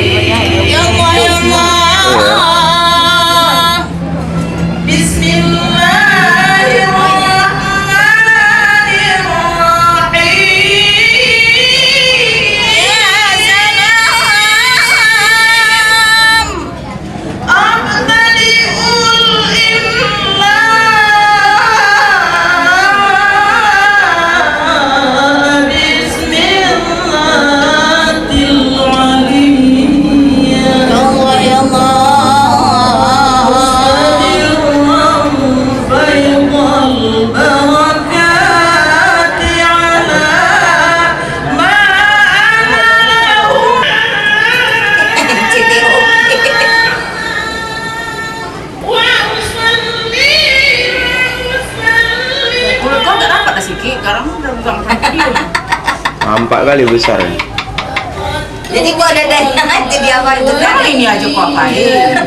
Ya Allah, ya Allah. Bismillahirrahmanirrahim. Ya salam. Abdaliul imla. Bismillahirrahmanirrahim. Ya Allah, ya Allah. Nampak kali besar. Jadi gua ada dana aja di apa itu kan ini aja kok apain.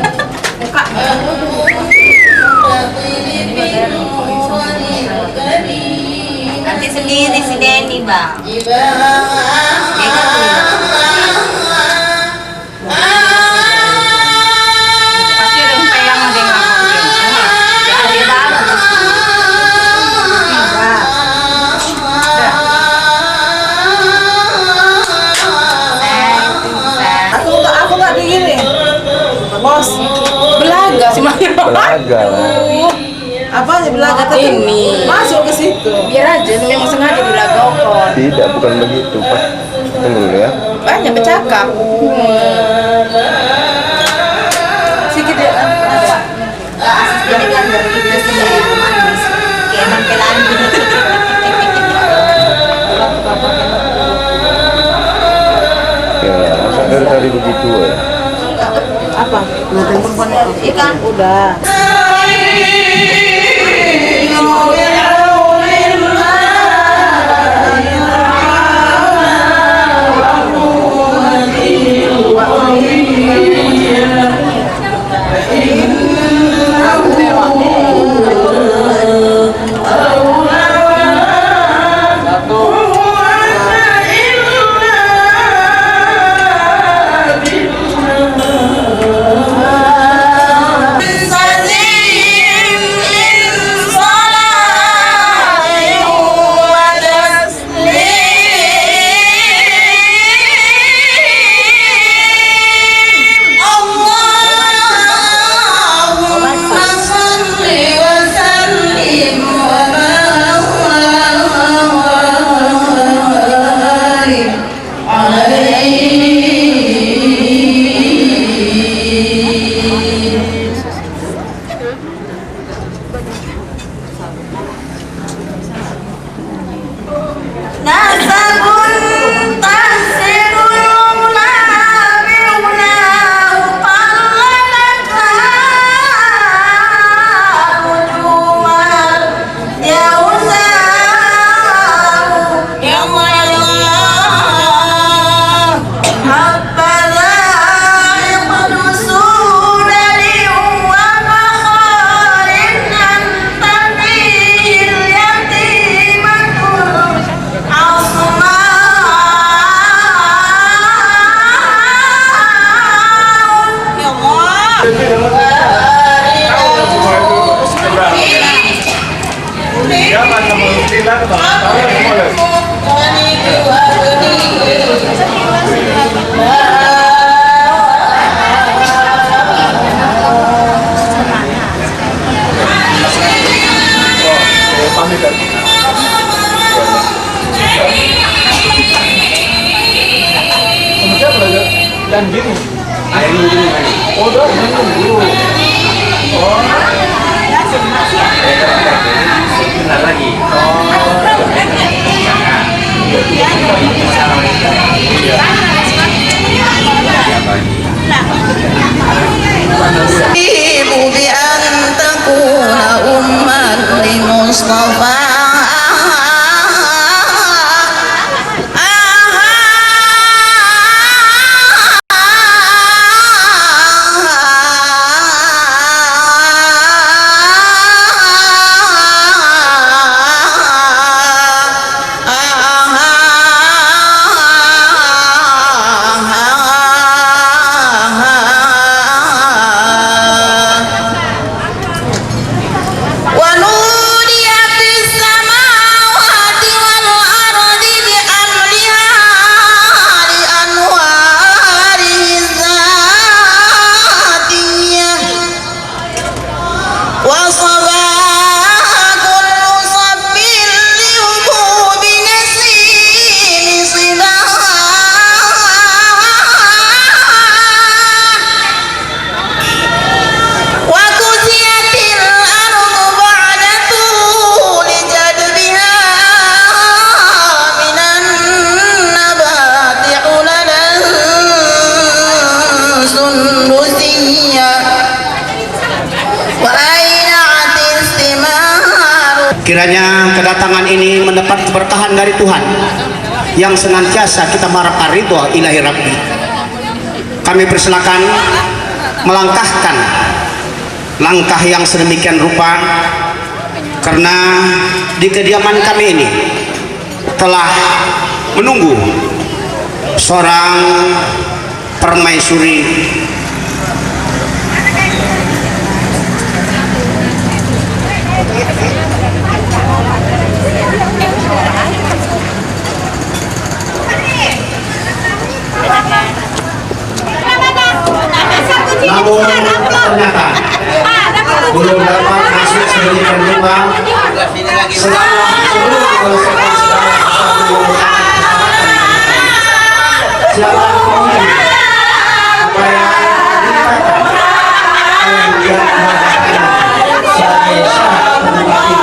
Buka. nanti sendiri si Denny bang. Pasti rempeyang ada yang Jadi bagus. Aku nggak begini. Bos, belaga sih mah. Belaga lah. Apa sih belaga tadi? Ini masuk ke situ. Biar aja, memang sengaja dilagakan. Tidak, bukan begitu, Pak. Tunggu dulu ya. Banyak bercakap. Sedikit ya. Jadi kan dari dia sendiri manis. Kayak mempelan. Ya, masa dari tadi begitu ya. Apa? Nonton perempuan Ikan udah. Dan gini, air dulu. Oh, udah minum dulu. Oh, Bentar lagi. Ibu bi an takuna umman li Mustafa. سندسية وأينعت الثمار. Kiranya kedatangan ini mendapat keberkahan dari Tuhan yang senantiasa kita mengharapkan ridho ilahi Rabbi. Kami persilakan melangkahkan langkah yang sedemikian rupa, karena di kediaman kami ini telah menunggu seorang permaisuri namun ternyata belum dapat masuk sedemikian rupa setelah sebelum menyelesaikan siapa yang apa yang dikatakan oleh dia sebagai syarat menempati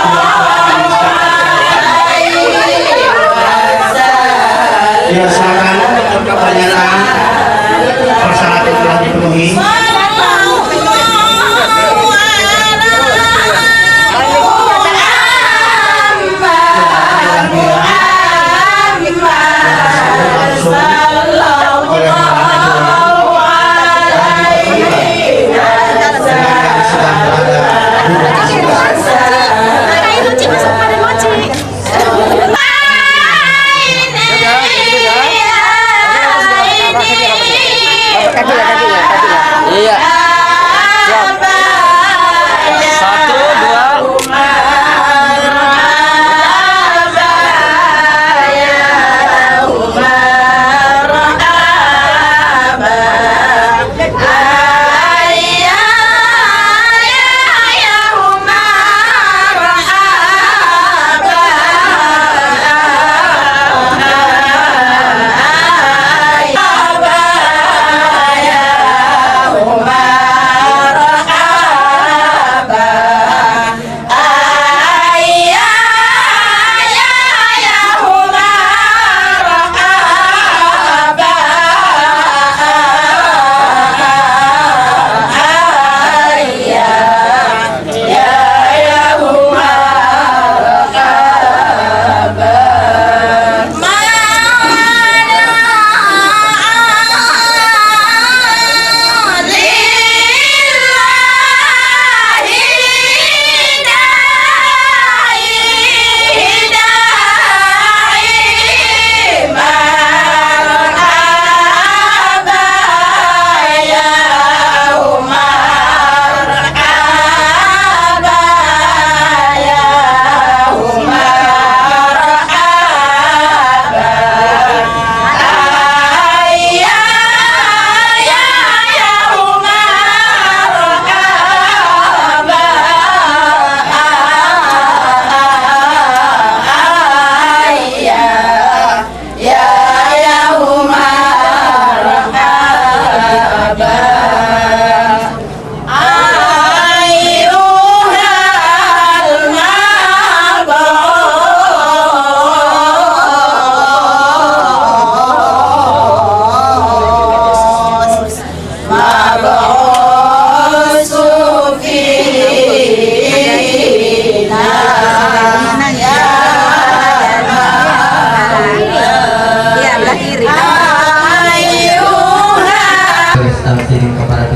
biasakan ternyata persyaratan telah dipenuhi. Iya. Siap. 1, 2.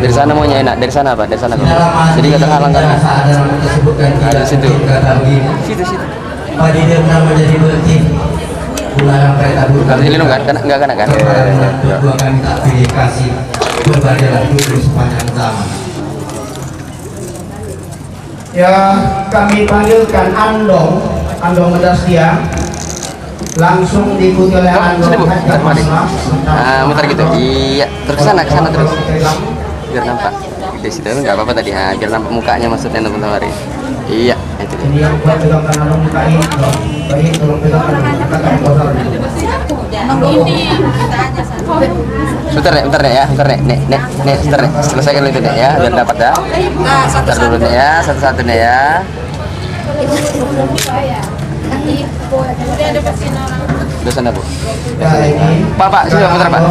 Dari sana maunya enak, dari sana apa? Dari sana apa? Jadi nggak terhalang kan? Dari situ. Situ. Padi dia pernah menjadi berarti ulangan kereta Kalau dilindung kan? Nggak kena kan? Dua kami tak pilih kasih berbadalah dulu sepanjang zaman. Ya, kami panggilkan Andong Medastia, langsung diikuti oleh Andong Hajar Maslah. Nah, muter gitu. Iya, terus ke sana terus. Biar nampak. Di situ nggak apa-apa tadi. Nah, biar nampak mukanya maksudnya teman-teman hari. Iya, itu dia. Ini yang buat pegang kanan muka ini, baik tolong pegang kanan kotor. Bentar nih ya, nek, selesaikan itu nih ya, biar dapat ya. Bentar dulu nih ya, satu-satu nih ya. Udah sana Bu. Ya, ini Pak, sudah muter Pak.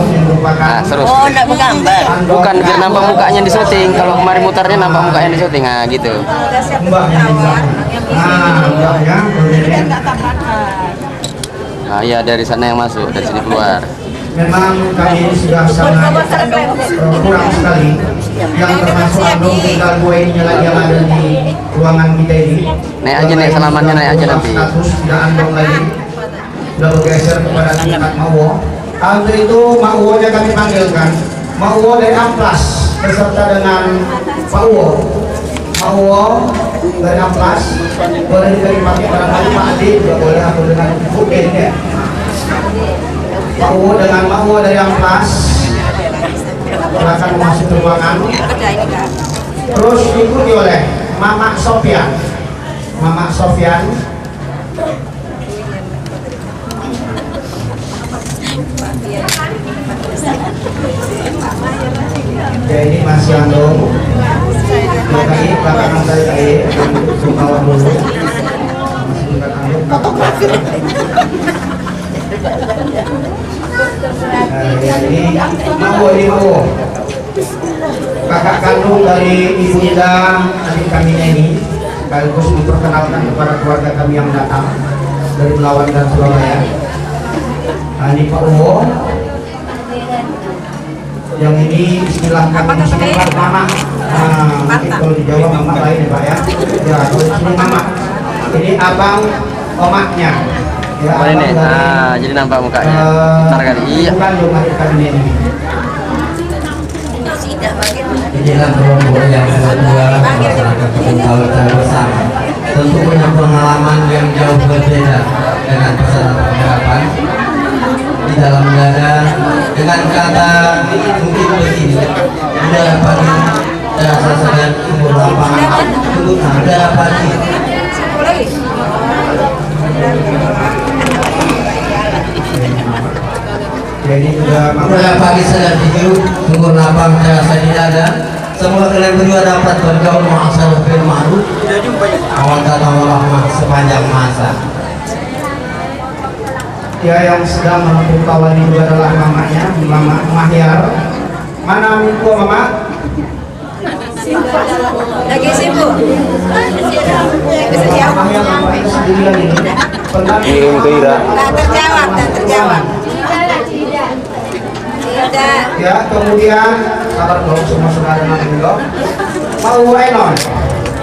Nah, terus. Oh, enggak menggambar. Bukan biar nampak mukanya di syuting. Kalau kemarin mutarnya nampak mukanya di syuting. Nah, gitu. mbaknya di belakang. Nah, mbaknya berdiri. Nah, iya dari sana yang masuk, dari sini keluar. Memang kami sudah sangat kurang sekali. Yang termasuk Andong tinggal dua ininya lagi yang ada di ruangan kita ini. Naik aja, naik selamannya naik aja nanti. Status tidak Andong lagi. Sudah bergeser kepada tingkat Ma'wo. Untuk itu Ma'wo-nya kami panggilkan. Ma'wo dari Amplas beserta dengan Pak Uwo. Ma'wo dari Amplas boleh juga dipakai barangkali Pak Adi juga boleh, atau dengan Ibu Ben ya. Pak Uwo dengan Ma'wo dari Amplas silakan masuk ke ruangan. Terus diikuti oleh Mama Sofian. Mama Sofian. Oke, ini masih Andong. Belakangan saya KI bawah dulu. Masih bukan Andong. Ini Ma'wo. Kakak kandung dari Ibu Ida, adik kami ini, sekaligus memperkenalkan kepada keluarga kami yang datang dari Belawan dan Surabaya. Nah, ini Pak Uwo. Yang ini istilah kami sini Pak Mama. Nah, mungkin kalau di Jawa Mama lain ya Pak ya. Ya, kalau di sini Mama. Ini abang omaknya. Ya, Boleh nih. Nah, jadi nampak mukanya. Ntar kali. Iya. Bukan yang adik kami ini. Inilah kelompok yang kedua melaksanakan kebun tahu secara bersama. Tentu punya pengalaman yang jauh berbeda dengan pesanan pengharapan. Di dalam dada dengan kata mungkin begini, udara pagi terasa segar, umur lapangan, udara pagi. Jadi sudah Udara pagi segar dihirup, umur lapang terasa di dada. Semoga kalian berdua dapat bergaul ma'asal bil ma'ruf, mawaddah warahmah sepanjang masa. ya yang sedang menempuh kawan itu adalah mamanya, Mama Mahyar. Mana Miko Mama? Lagi sibuk. Mama Mahyar ngapain sendirian ini? Kirim ke Ira. Tak terjawab. Tidak. Ya, kemudian kabar dong semua saudara dulu. Mau Enon.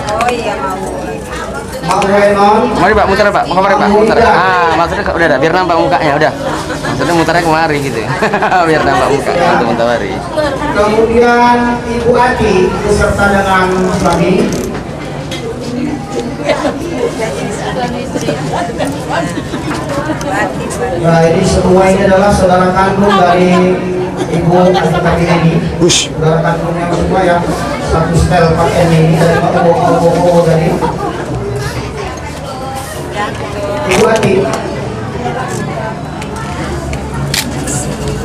Oh iya mau. Mau Enon. Mari Pak, muter Pak. Mau kemari Pak? Muter. Ah, maksudnya udah dah, biar nampak mukanya udah. Maksudnya muternya kemari gitu. Biar nampak mukanya untuk mentawari. Kemudian Ibu Ati beserta dengan suami. Nah, ini semua ini adalah saudara kandung dari Ibu Ati kami ini. Saudara kandungnya semua yang satu setel pakai ini dari Pak Uwo dari Ibu Ati.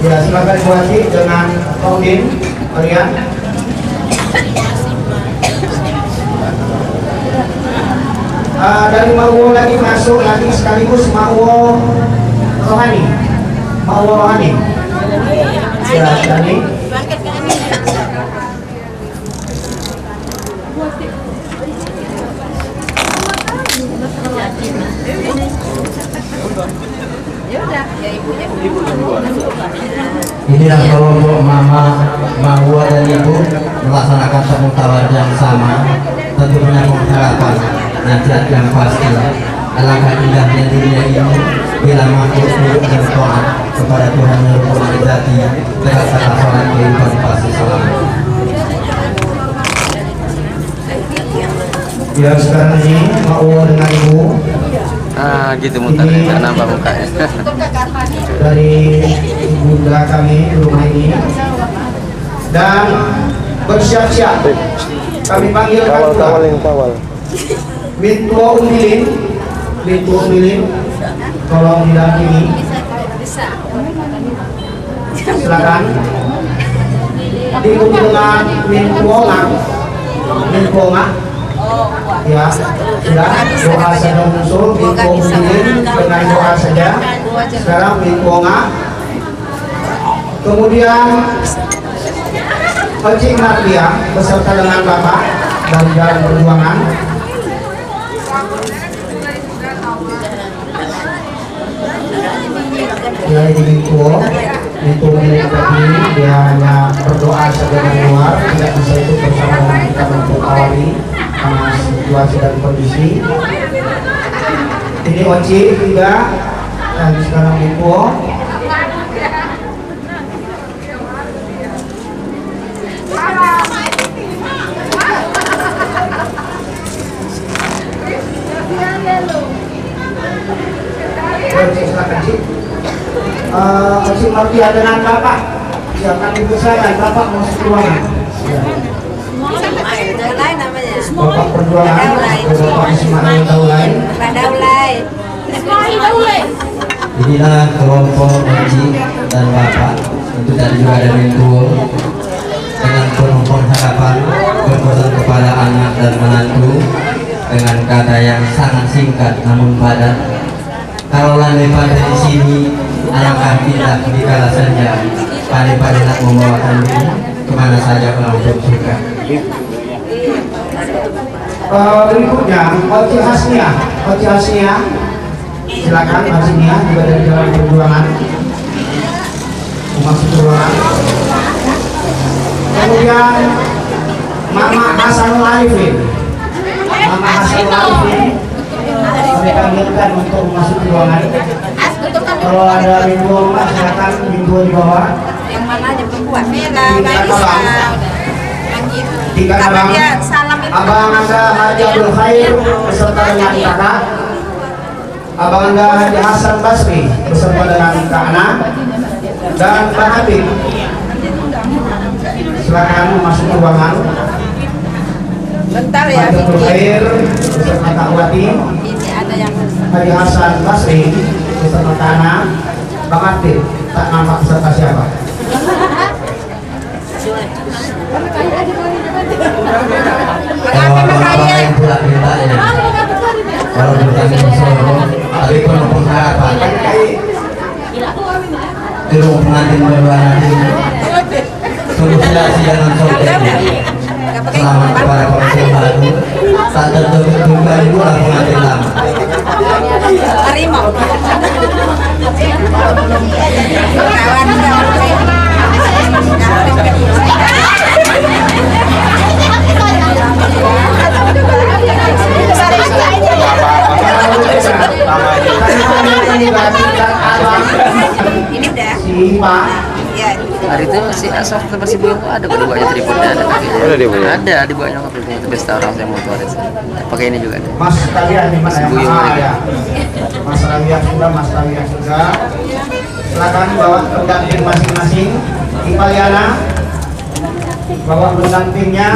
Ya, silakan Ibu Ati dengan Paudin, Marian. Dari Ma'wo lagi masuk lagi sekaligus Ma'wo Rohani. Ma'wo Rohani. Ya, tadi. Inilah kelompok Mama, Ma'wo dan Ibu melaksanakan pemutawaran yang sama, tentu punya pengharapan nasihat yang pasti. Alangkah indahnya dunia ini bila makhluk turut dan taat kepada Tuhan yang Maha dengan sasaran kehidupan pasti selamat. Ya, sekarang ini Ma'wo dengan Ibu Ah, gitu muternya biar nampak mukanya. dari bunda kami di rumah ini, dan bersiap-siap kami panggilkan Kawal. Bintu Umilin, tolong didampingi. Silakan. Diikuti dengan Bintu Ongak. Ya, sudah doa saja muncul, Binko Udin dengan doa saja. Sekarang Binko Nga. Kemudian Encik Nadia beserta dengan Bapak dari Jalan Perjuangan. Ya, ini Binko milik tadi, dia hanya berdoa saja dari luar, tidak bisa ikut bersama dengan kita untuk awali karena situasi dan kondisi. Ini Oci juga, dan sekarang Binko. Oci, silakan Cik. Oci Martia dengan Bapak. Silakan ibu saya, Bapak mau ruangan. Daulay namanya. Bapak Perjuangan, Bapak Ismail Daulay. Pak Daulay. Inilah kelompok Oci dan Bapak. Tentu tadi juga ada Menko dengan penuh harapan berpesan kepada anak dan menantu dengan kata yang sangat singkat namun padat. Kalau landai pada di sini, alangkah indah dikala senja. Pandai-pandai nak membawakan diri kemana saja orang bersuka. Berikutnya Oci Hasnia. Oci Hasnia, silakan Hasnia juga dari Jalan Perjuangan. Masuk ruangan. Kemudian Mama Hasanul Arifin. Mama Hasanul Arifin mereka minta untuk masuk ruangan. Kalau ada minggu silakan minggu di bawah. Yang mana aja perempuan merah, Tiga abang, abang anda Haji Abdul Khair beserta dengan kakak, abang anda Haji Hasan Basri beserta dengan Kak Ana dan Pak Habib. Silakan masuk ke ruangan. Bentar ya. Haji Abdul Khair beserta Kak Wati, Ini ada yang Haji Hasan Basri beserta Kak Ana, Bang Habib tak nampak beserta siapa. Kalau abang yang pula minta ini, kalau bertanya Solo, tapi penuh pengharapan. Di rumah pengantin berdua nanti, solusi jangan sobek. Selamat kepada pengantin baru, tak terduga juga pengantin lama. harimau. Ini udah. Si Pak. Ya. Hari itu si Asaf tempat si Buyung ada dibawanya tripodnya ada. Ada di bawah. Ada dibawanya waktu itu besta orang saya mau tuh ada. Pakai ini juga ada. Mas kalian di mana yang Buyung mahal mereka. ya? Mas kalian sudah, Mas kalian sudah. Silakan bawa pendamping masing-masing. Ipaliana bawa pendampingnya.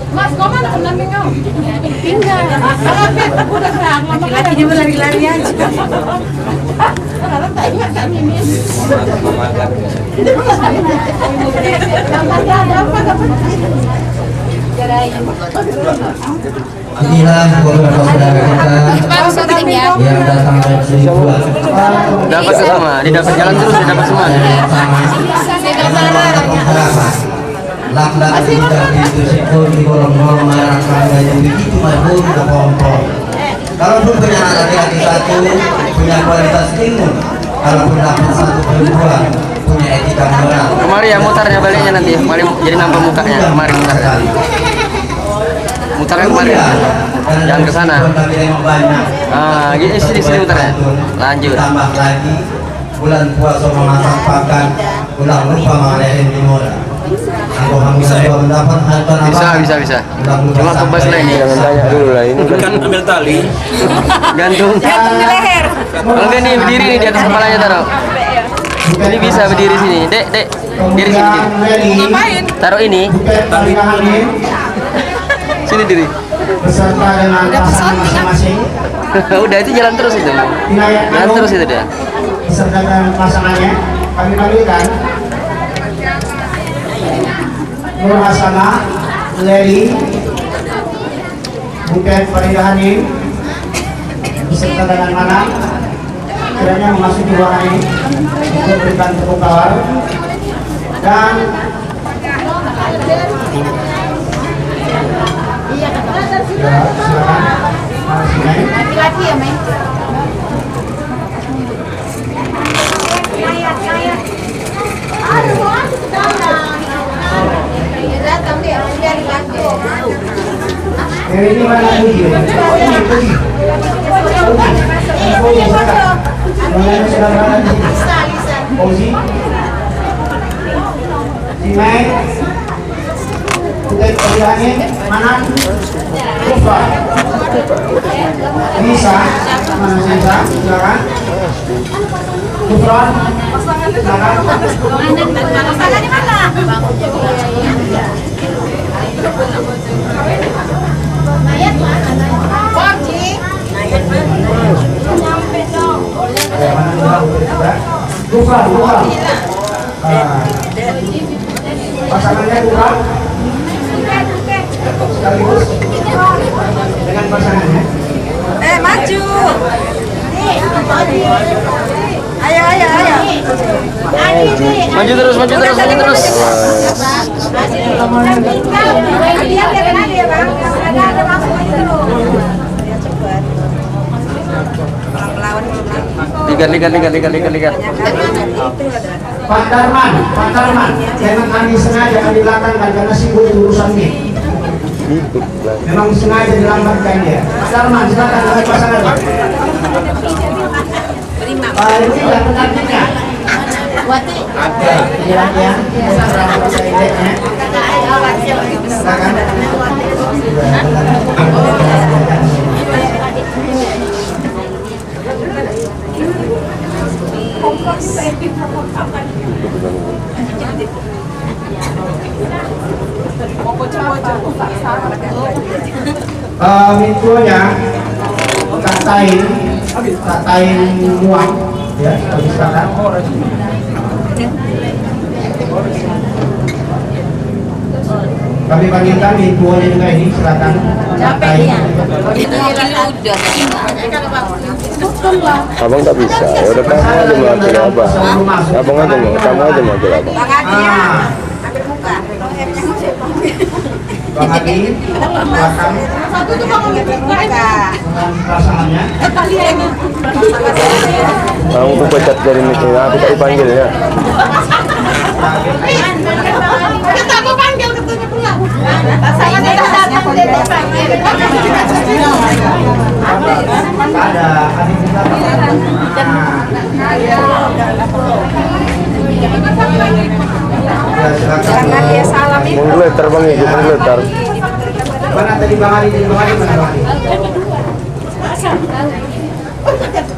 Mas, kau mana pendamping kau? Tinggal. Udah serang. Laki-laki dia berlari-lari aja. Inilah beberapa saudara kita yang datang dari Seribuan. Dapat semua, didapat jalan terus didapat semua. Sama dengan mantap harapan. Lak-lak tidak itu sikul di golong-golong marahkan dan begitu mahal ke kompor. Kalaupun punya anak laki-laki satu, punya kualitas ilmu. Kalaupun dapat satu perempuan, punya etika moral. Kemari ya mutarnya baliknya nanti. Kemari jadi nampak mukanya. Kemari mutarnya. Mutarnya kemari. Jangan ke sana. Ah, gini sini mutarnya. Lanjut. Tambah lagi bulan puasa memasak pakan, ulang lupa mengadakan di moda. Bisa Cuma kebas lah ini. Jangan tanya dulu lah ini. Kan ambil tali. Gantung. Gantung di leher. Kalau dia nih berdiri nih di atas kepalanya taruh. Ini bisa berdiri sini. Dek, diri sini. Ngapain? Taruh ini. Sini diri. Beserta dengan pasangan masing-masing. Udah itu jalan terus itu. Jalan terus itu dia. Beserta dengan pasangannya. Kami panggilkan Nur Hasanah, Leli, Bukan Faridahanin beserta dengan mana kiranya memasuki ruangan ini untuk berikan tepuk tangan dan ya silakan laki-laki ya Mei. Ini mana Uji? Uji. Simai. Utai pilihannya mana? Kufa. Nisa. Mana Nisa? Silakan. Kufran. Silakan. Pasangannya mana? Mayat mana? Porci. Kufran. Pasangannya Kufran. Sekaligus dengan pasangannya. Maju. Ayo. Maju terus. Lihat. Pak Darman, memang kami sengaja kami belakangkan karena sibuk urusan ini. Memang sengaja dilambatkan dia. Pak Darman, silakan dengan pasangan. Pak ini tidak penantinya. Ada. Ya. Silakan. Mintunya katain muang ya, silakan. Kami panggilkan mintunya juga ini, silakan. Katain. Abang tak bisa, ya udah kamu aja mengambil abang. Abang aja mengambil abang. Bang Adi, belakang. Satu tuh bang dengan pasangannya. Kamu tuh pecat dari meeting, aku tak dipanggil ya. Kita aku panggil ketemu pulang. Pasangannya datang dipanggil. Ada adik kita. Ya, silakan. Dia salam itu. Menggeletar bang ya, menggeletar. Mana tadi Bang Ali? Mana Bang Ali?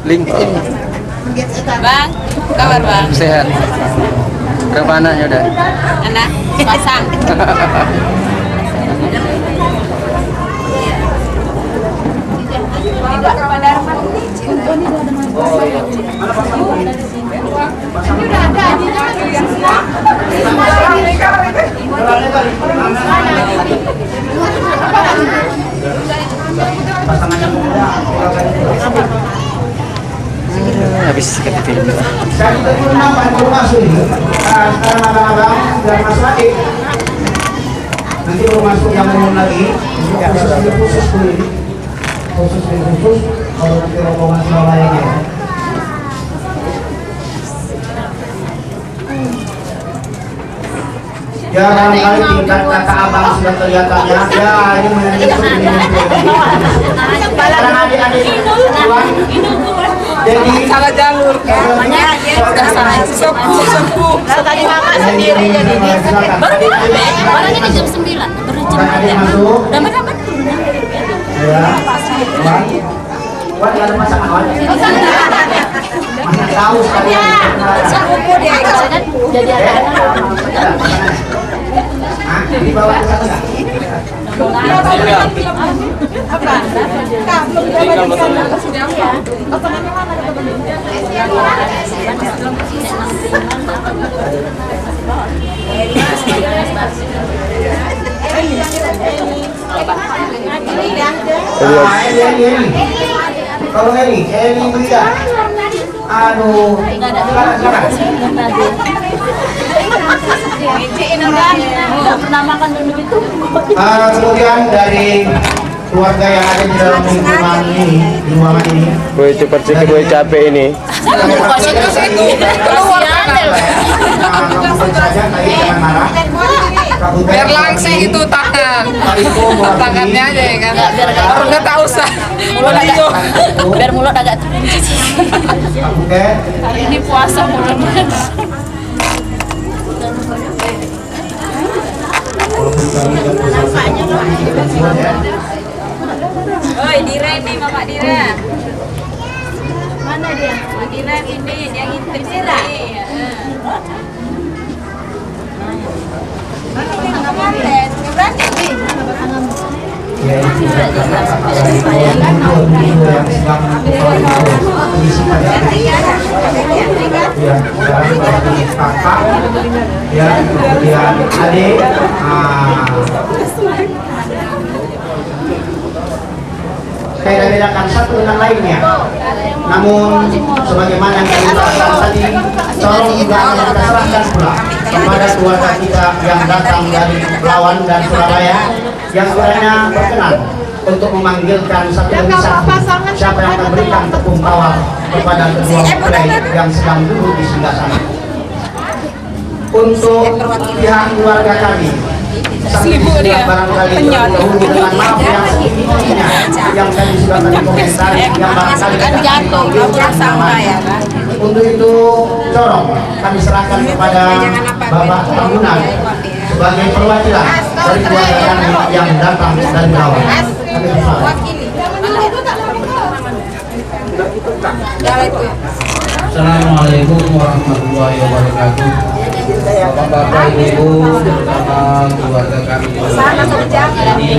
Link. Bang, kabar bang? Sehat. Berapa anaknya udah? Anak pasang. Habis sikat film. Saya tadi nampak rumah sini. Sekarang abang-abang dan Mas Wadi. Nanti baru masuk yang umum lagi. Khusus dulu ini. Khusus. Kalau nanti rombongan Surabaya. Ya barangkali tingkat kata abang sudah kelihatan ya. Ya ini menunjukkan ini. Sekarang adik-adik tuan. Jadi Salah jalur. Namanya sudah salah. Sepuh. Tadi mama sendiri jadi dia. Baru orangnya di jam 9. Baru jam 9. Dapat turun. ya. Wan ada pasangan Wan. Masih tahu sekalian. Sepupu dia kan jadi anak-anak. Di bawah ke sana enggak? Apa? Belum Eli. Kalau Eli Brida. Aduh, sekarang. Nggak pernah makan dulu itu. Kemudian dari keluarga yang ada di dalam lingkungan ini, di ruangan ini. Gue cepat sedikit, gue capek ini. Biar langsing itu tangannya aja ya kan. Baru nggak tahu usah. Biar mulut agak terkunci. Hari ini puasa mulutnya. Oi, Dira ini, Bapak Dira. Mana dia? Dira ini, dia ngintip Dira. Saya bedakan satu dengan lainnya. Namun sebagaimana yang kita katakan tadi, tolong juga kita serahkan pula kepada keluarga kita yang datang dari Belawan dan Surabaya yang kiranya berkenan untuk memanggilkan satu demi satu siapa yang akan berikan tepung tawar kepada kedua mempelai yang sedang duduk di sebelah sana. Untuk pihak keluarga kami, Sibuk dia, barangkali penyot. dengan maaf yang setinggi-tingginya yang tadi sudah tadi komentari yang barangkali Kan jatuh, kamu sama ya kan? untuk itu corong kami serahkan kepada Bapak Tahunan sebagai perwakilan dari keluarga kami yang datang dari Belawan. Kami persilakan. Assalamualaikum warahmatullahi wabarakatuh. Bapak-bapak, ibu-ibu, bersama keluarga kami ini,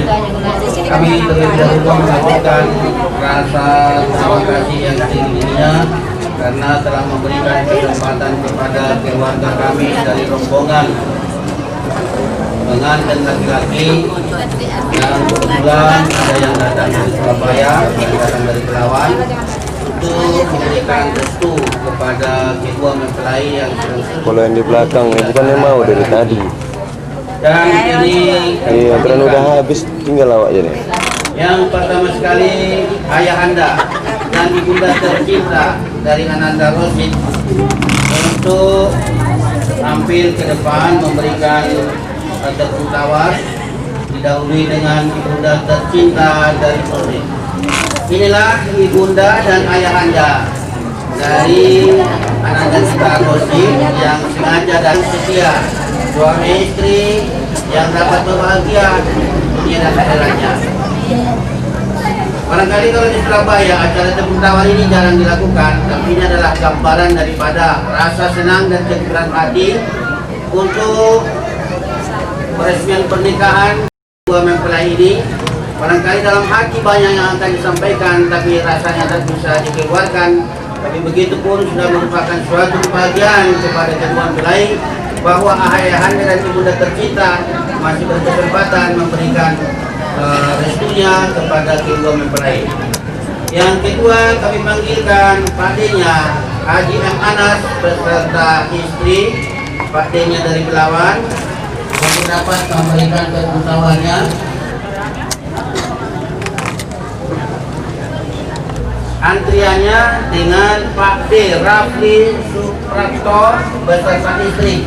kami terlebih dahulu mengucapkan rasa terima kasih yang tingginya karena telah memberikan kesempatan kepada keluarga kami dari rombongan pengantin laki-laki yang kebetulan ada yang datang dari Surabaya, yang datang dari Belawan, untuk memberikan restu kepada kedua mempelai yang Kalau yang di belakang ya bukannya mau dari tadi. dan ini Iya, kan udah habis, tinggal awak aja nih. yang pertama sekali ayahanda dan ibunda tercinta dari Ananda Rosid untuk tampil ke depan memberikan tepung tawar didahului dengan ibunda tercinta dari Rosid. Inilah ibunda dan ayahanda dari Ananda Rosid yang sengaja dan setia, suami istri yang dapat berbahagia dunia dan akhiratnya. Barangkali kalau di Surabaya acara tepung tawar ini jarang dilakukan, tapi ini adalah gambaran daripada rasa senang dan cemburuan hati untuk peresmian pernikahan dua mempelai ini. Barangkali dalam hati banyak yang akan disampaikan, tapi rasanya tak bisa dikeluarkan. Tapi begitu pun sudah merupakan suatu kebahagiaan kepada kedua mempelai bahwa ayahanda dan ibunda tercinta masih berkesempatan memberikan restunya kepada kedua mempelai. Yang kedua kami panggilkan Pak D-nya Haji M. Anas beserta istri Pak D-nya dari Belawan yang dapat memberikan tepung tawarnya. Antriannya dengan Pak D. Rafli Suprapto beserta istri.